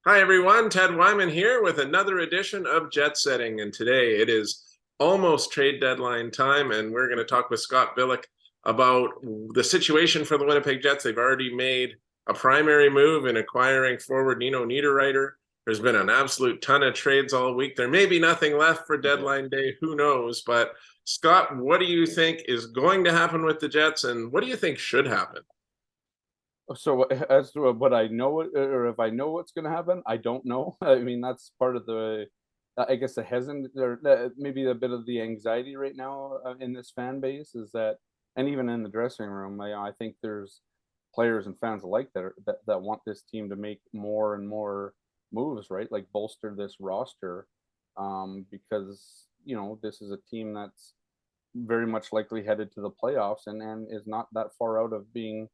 Hi, everyone. Ted Wyman here with another edition of Jet Setting. And today it is almost trade deadline time, and we're going to talk with Scott Billeck about the situation for the Winnipeg Jets. They've already made a primary move in acquiring forward Nino Niederreiter. There's been an absolute ton of trades all week. There may be nothing left for deadline day. Who knows? But Scott, what do you think is going to happen with the Jets, and what do you think should happen? So as to what I know, or if I know what's going to happen, I don't know. I mean, that's part of I guess the hesitant, or maybe a bit of the anxiety right now in this fan base is that, and even in the dressing room, I think there's players and fans alike that want this team to make more and more moves, right? Like bolster this roster, because this is a team that's very much likely headed to the playoffs and is not that far out of being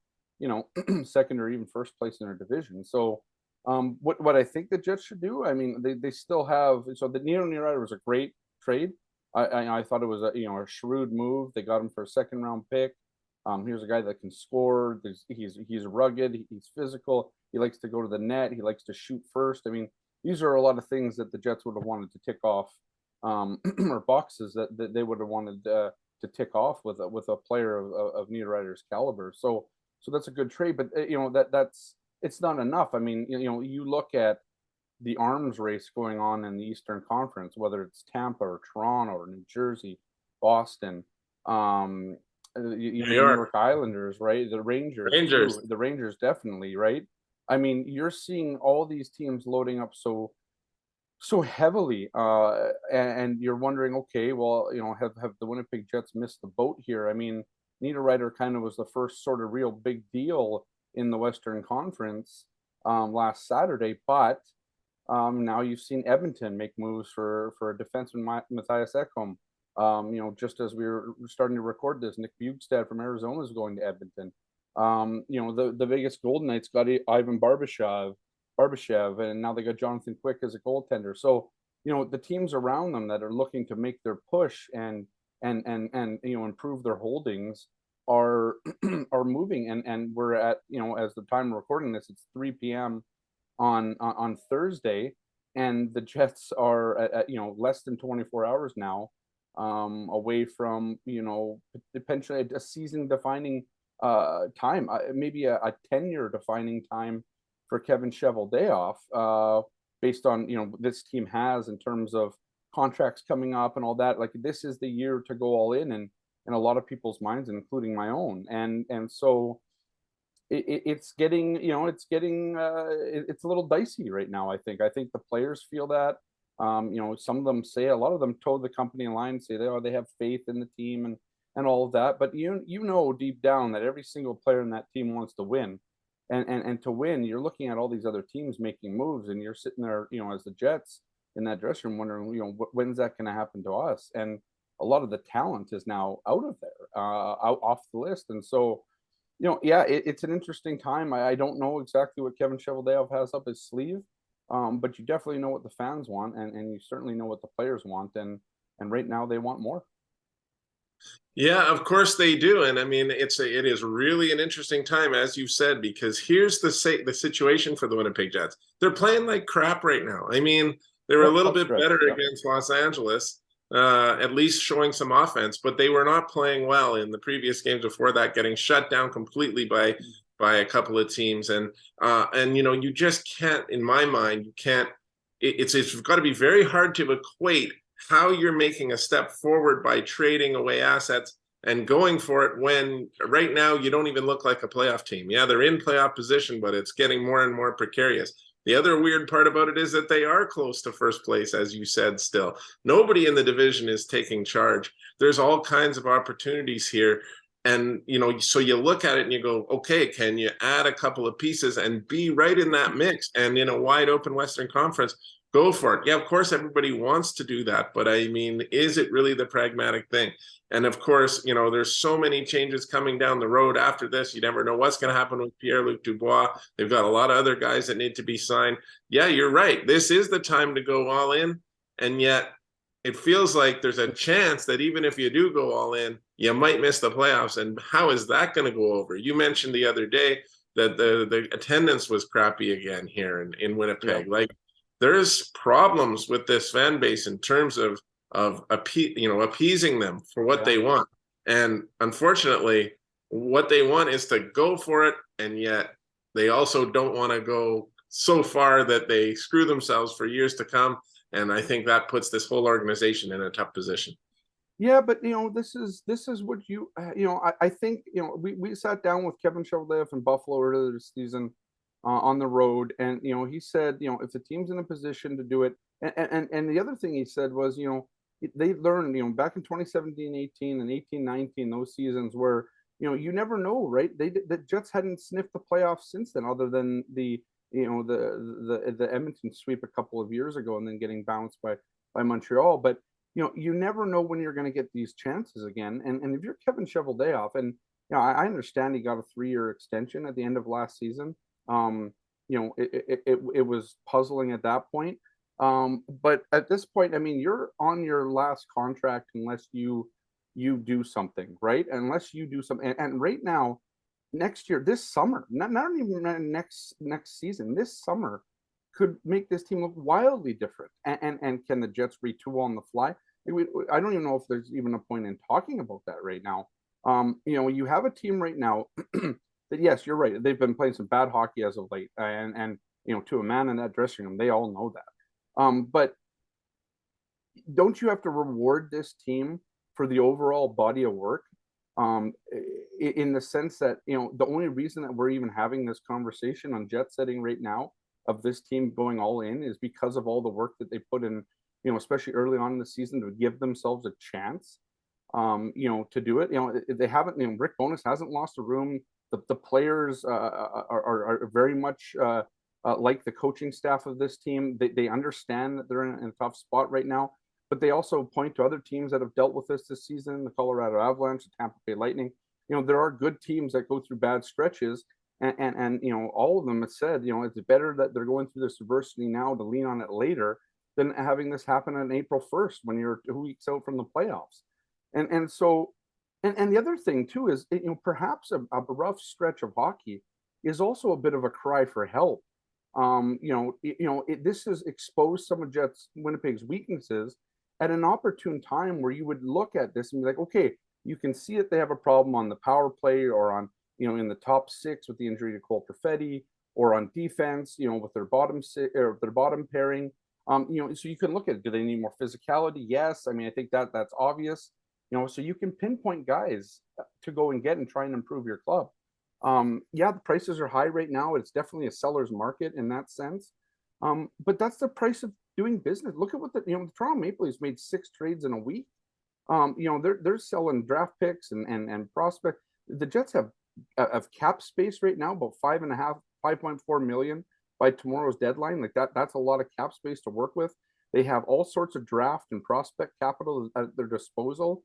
second or even first place in their division. So what I think the Jets should do, I mean, they still have, so the Nino Niederreiter was a great trade. I thought it was a shrewd move. They got him for a second round pick. Here's a guy that can score. He's rugged. He's physical. He likes to go to the net. He likes to shoot first. I mean, these are a lot of things that the Jets would have wanted to tick off, or boxes that they would have wanted to tick off with a player of Niederreiter's caliber. So that's a good trade, but that's it's not enough. I mean, you look at the arms race going on in the Eastern Conference, whether it's Tampa or Toronto or New Jersey, Boston, the New New York York Islanders, right? The Rangers Rangers. too. The Rangers definitely, right? I mean, you're seeing all these teams loading up so heavily, and you're wondering, okay, well, have the Winnipeg Jets missed the boat here? I mean, Niederreiter kind of was the first sort of real big deal in the Western Conference last Saturday, but now you've seen Edmonton make moves for a defenseman, Matthias Ekholm. Just as we were starting to record this, Nick Bjugstad from Arizona is going to Edmonton. The Vegas Golden Knights got Ivan Barbashev, and now they got Jonathan Quick as a goaltender. So, the teams around them that are looking to make their push and improve their holdings are are moving, and we're at, as the time of recording this, it's 3 p.m. on Thursday, and the Jets are at less than 24 hours now away from potentially a season defining time, maybe a tenure defining time for Kevin Cheveldayoff, based on this team has in terms of contracts coming up and all that. Like, this is the year to go all in a lot of people's minds, including my own. And so it's getting it's a little dicey right now. I think the players feel that. Some of them say, a lot of them toe the company line, say they have faith in the team and all of that. But deep down that every single player in that team wants to win. And to win, you're looking at all these other teams making moves, and you're sitting there, as the Jets in that dressing room, wondering, when's that going to happen to us? And a lot of the talent is now out of there, out off the list. And so, yeah, it's an interesting time. I don't know exactly what Kevin Cheveldayoff has up his sleeve, but you definitely know what the fans want, and you certainly know what the players want, and right now they want more. Yeah, of course they do, and I mean it is really an interesting time, as you said, because here's the situation for the Winnipeg Jets. They're playing like crap right now. I mean, they were a Yep, little tough bit stretch. better Yep. against Los Angeles, at least showing some offense, but they were not playing well in the previous games before that, getting shut down completely by a couple of teams, and you just can't, in my mind, you can't. It's got to be very hard to equate how you're making a step forward by trading away assets and going for it when right now you don't even look like a playoff team. Yeah, they're in playoff position, but it's getting more and more precarious. The other weird part about it is that they are close to first place, as you said, still. Nobody in the division is taking charge. There's all kinds of opportunities here. And, so you look at it and you go, okay, can you add a couple of pieces and be right in that mix? And in a wide open Western Conference, go for it. Yeah, of course, everybody wants to do that. But I mean, is it really the pragmatic thing? And of course, there's so many changes coming down the road after this. You never know what's going to happen with Pierre-Luc Dubois. They've got a lot of other guys that need to be signed. Yeah, you're right. This is the time to go all in. And yet it feels like there's a chance that even if you do go all in, you might miss the playoffs. And how is that going to go over? You mentioned the other day, that the attendance was crappy again here in Winnipeg. Yeah. Like, there's problems with this fan base in terms of appeasing them for what they want. And unfortunately, what they want is to go for it, and yet they also don't want to go so far that they screw themselves for years to come. And I think that puts this whole organization in a tough position. Yeah, but this is what I think we sat down with Kevin Cheveldayoff in Buffalo earlier this season on the road, and he said if the team's in a position to do it, and the other thing he said was they learned back in 2017-18 and 18-19, those seasons where you never know, right? The Jets hadn't sniffed the playoffs since then, other than the Edmonton sweep a couple of years ago, and then getting bounced by Montreal, but. You never know when you're going to get these chances again. And if you're Kevin Cheveldayoff, and I understand he got a 3-year extension at the end of last season. It was puzzling at that point. But at this point, I mean, you're on your last contract unless you do something, right? Unless you do something. And right now, next year, this summer, not even next season, this summer could make this team look wildly different. And can the Jets retool on the fly? I don't even know if there's even a point in talking about that right now. You have a team right now that, yes, you're right. They've been playing some bad hockey as of late, and to a man in that dressing room, they all know that. But don't you have to reward this team for the overall body of work? In the sense that the only reason that we're even having this conversation on jet setting right now of this team going all in is because of all the work that they put in, especially early on in the season, to give themselves a chance, to do it. They haven't, Rick Bowness hasn't lost a room. The players are very much like the coaching staff of this team. They understand that they're in a tough spot right now, but they also point to other teams that have dealt with this season, the Colorado Avalanche, the Tampa Bay Lightning. There are good teams that go through bad stretches. And all of them have said, it's better that they're going through this adversity now to lean on it later than having this happen on April 1st when you're 2 weeks out from the playoffs. And so the other thing too is, perhaps a rough stretch of hockey is also a bit of a cry for help. This has exposed some of Winnipeg's weaknesses at an opportune time where you would look at this and be like, okay, you can see that they have a problem on the power play or on in the top 6 with the injury to Cole Perfetti, or on defense, with their bottom or their bottom pairing. So you can look at it. Do they need more physicality? Yes. I mean, I think that's obvious. So you can pinpoint guys to go and get and try and improve your club. Yeah, the prices are high right now. It's definitely a seller's market in that sense. But that's the price of doing business. Look at what the Toronto Maple Leafs made 6 trades in a week. They're selling draft picks and prospects. The Jets have cap space right now, about 5.4 million by tomorrow's deadline. Like that's a lot of cap space to work with. They have all sorts of draft and prospect capital at their disposal,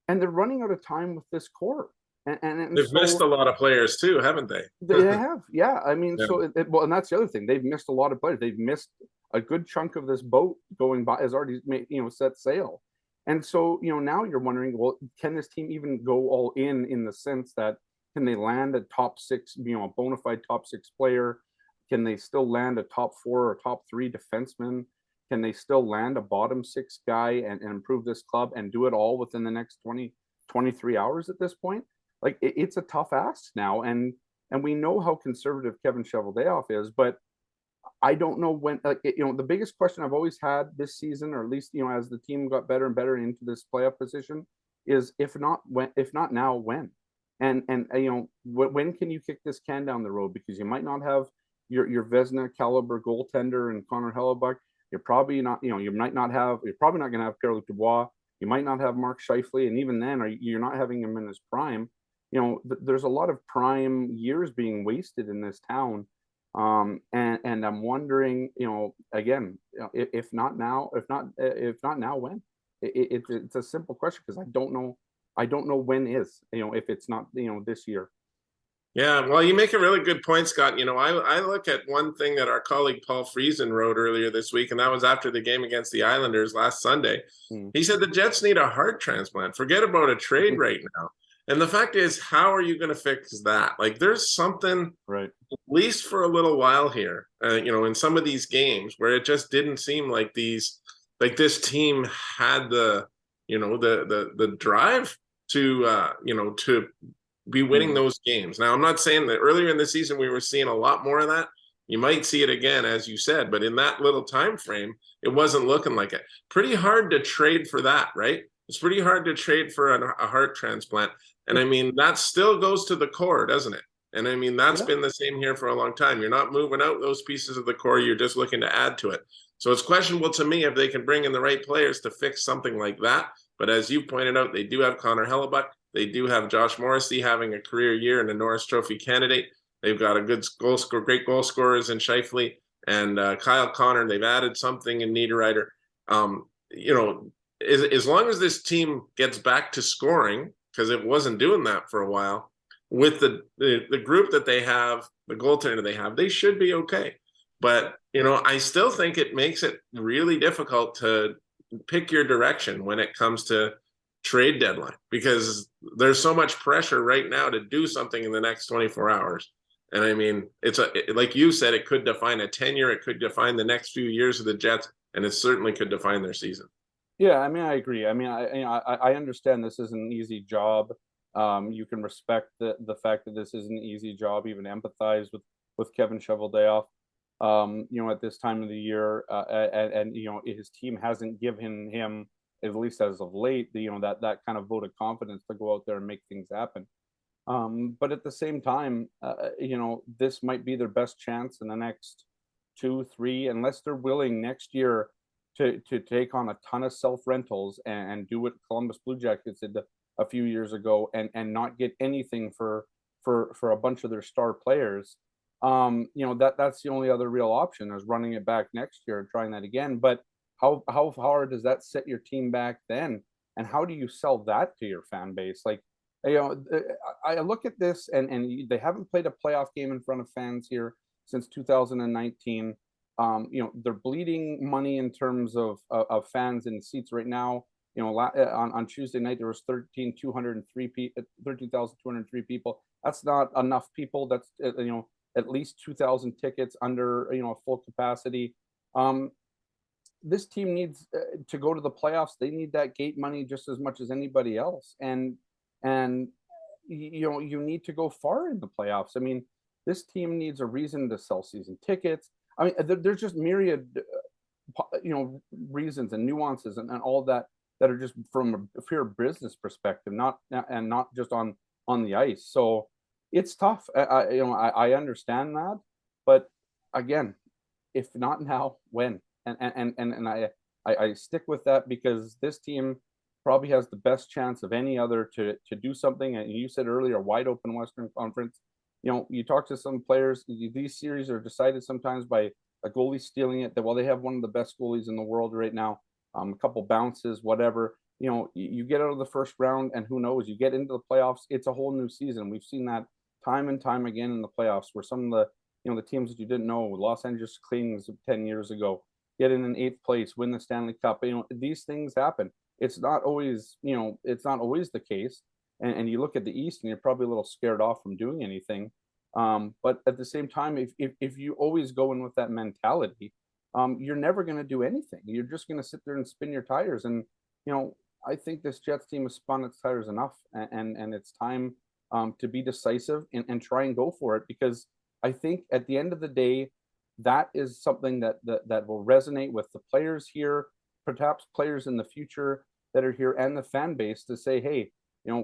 and they're running out of time with this core. And they've missed a lot of players too, haven't they? They have, yeah. I mean, Yeah. so well, and that's the other thing. They've missed a lot of players. They've missed a good chunk of this boat going by has already made, set sail. And so, now you're wondering, well, can this team even go all in the sense that can they land a top 6, a bona fide top 6 player? Can they still land a top 4 or top 3 defenseman? Can they still land a bottom 6 guy and improve this club and do it all within the next 23 hours at this point? Like it's a tough ask now. And we know how conservative Kevin Cheveldayoff is, but I don't know when, the biggest question I've always had this season, or at least, as the team got better and better into this playoff position, is if not now, when? And when can you kick this can down the road? Because you might not have your Vezina caliber goaltender and Connor Hellebuck. You're probably not, you're probably not going to have Pierre-Luc Dubois. You might not have Mark Scheifele. And even then, you're not having him in his prime. There's a lot of prime years being wasted in this town. And I'm wondering, again, if not now, when? It's a simple question, because I don't know when is, if it's not, this year. Yeah, well, you make a really good point, Scott. I look at one thing that our colleague Paul Friesen wrote earlier this week, and that was after the game against the Islanders last Sunday. He said the Jets need a heart transplant. Forget about a trade right now. And the fact is, how are you going to fix that? Like, there's something, Right. at least for a little while here, in some of these games where it just didn't seem like this team had the drive to be winning those games. Now, I'm not saying that earlier in the season we were seeing a lot more of that. You might see it again, as you said, but in that little time frame, it wasn't looking like it. Pretty hard to trade for that, right? It's pretty hard to trade for a heart transplant. And I mean, that still goes to the core, doesn't it? And I mean, that's been the same here for a long time. You're not moving out those pieces of the core. You're just looking to add to it. So it's questionable to me if they can bring in the right players to fix something like that. But as you pointed out, they do have Connor Hellebuck. They do have Josh Morrissey having a career year and a Norris Trophy candidate. They've got a good great goal scorers in Scheifele and Kyle Connor. They've added something in Niederreiter. As long as this team gets back to scoring, because it wasn't doing that for a while, with the group that they have, the goaltender they have, they should be okay. But, I still think it makes it really difficult to pick your direction when it comes to trade deadline, because there's so much pressure right now to do something in the next 24 hours. And I mean, like you said, it could define a tenure. It could define the next few years of the Jets, and it certainly could define their season. Yeah, I mean, I agree. I mean, I understand this isn't an easy job. You can respect the fact that this isn't an easy job, even empathize with Kevin Cheveldayoff. At this time of the year, and his team hasn't given him, at least as of late, that kind of vote of confidence to go out there and make things happen. But at the same time, this might be their best chance in the next 2, 3, unless they're willing next year to take on a ton of self rentals and do what Columbus Blue Jackets did a few years ago and not get anything for a bunch of their star players. That's the only other real option is running it back next year and trying that again. But how hard does that set your team back then? And how do you sell that to your fan base? Like, I look at this and they haven't played a playoff game in front of fans here since 2019. They're bleeding money in terms of fans in seats right now. On Tuesday night there was 13,203 people. That's not enough people. That's at least 2,000 tickets under a full capacity. This team needs to go to the playoffs. They need that gate money just as much as anybody else, and you need to go far in the playoffs. I mean, this team needs a reason to sell season tickets. I mean, there's just myriad reasons and nuances and all that are just from a pure business perspective, not just on the ice. So it's tough. I understand that, but again, if not now, when? And I stick with that because this team probably has the best chance of any other to do something. And you said earlier, wide open Western Conference. You talk to some players, these series are decided sometimes by a goalie stealing it. They have one of the best goalies in the world right now. A couple bounces, whatever. You get out of the first round, and who knows? You get into the playoffs. It's a whole new season. We've seen that time and time again in the playoffs, where some of the teams that you didn't know, Los Angeles Kings 10 years ago, get in 8th place, win the Stanley Cup. These things happen. It's not always the case. And you look at the East, and you're probably a little scared off from doing anything. But at the same time, if you always go in with that mentality, you're never going to do anything. You're just going to sit there and spin your tires. And I think this Jets team has spun its tires enough, and it's time to be decisive and try and go for it, because I think at the end of the day, that is something that will resonate with the players here, perhaps players in the future that are here, and the fan base, to say, hey,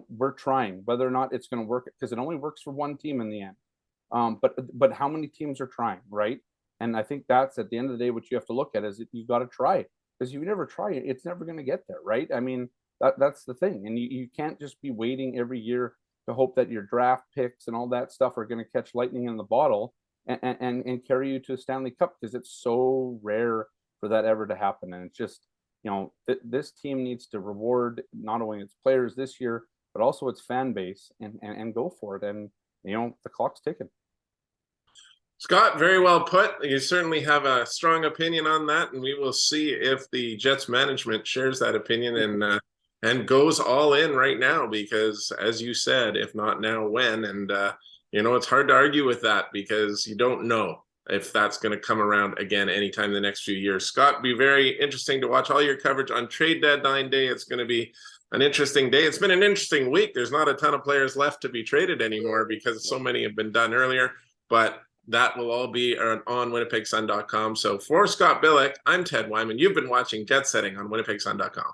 we're trying, whether or not it's going to work, because it only works for one team in the end. But how many teams are trying, right? And I think that's at the end of the day what you have to look at, is you've got to try it, because you never try it, it's never going to get there, right? I mean, that's the thing, and you can't just be waiting every year to hope that your draft picks and all that stuff are going to catch lightning in the bottle and carry you to a Stanley Cup, because it's so rare for that ever to happen. And it's just, this team needs to reward not only its players this year, but also its fan base, and go for it. And the clock's ticking. Scott, very well put. You certainly have a strong opinion on that, and we will see if the Jets management shares that opinion and goes all in right now because, as you said, if not now, when? And, it's hard to argue with that because you don't know if that's going to come around again anytime in the next few years. Scott, be very interesting to watch all your coverage on trade deadline day. It's going to be an interesting day. It's been an interesting week. There's not a ton of players left to be traded anymore because so many have been done earlier, but that will all be on winnipegsun.com. So for Scott Billeck, I'm Ted Wyman. You've been watching Jet Setting on winnipegsun.com.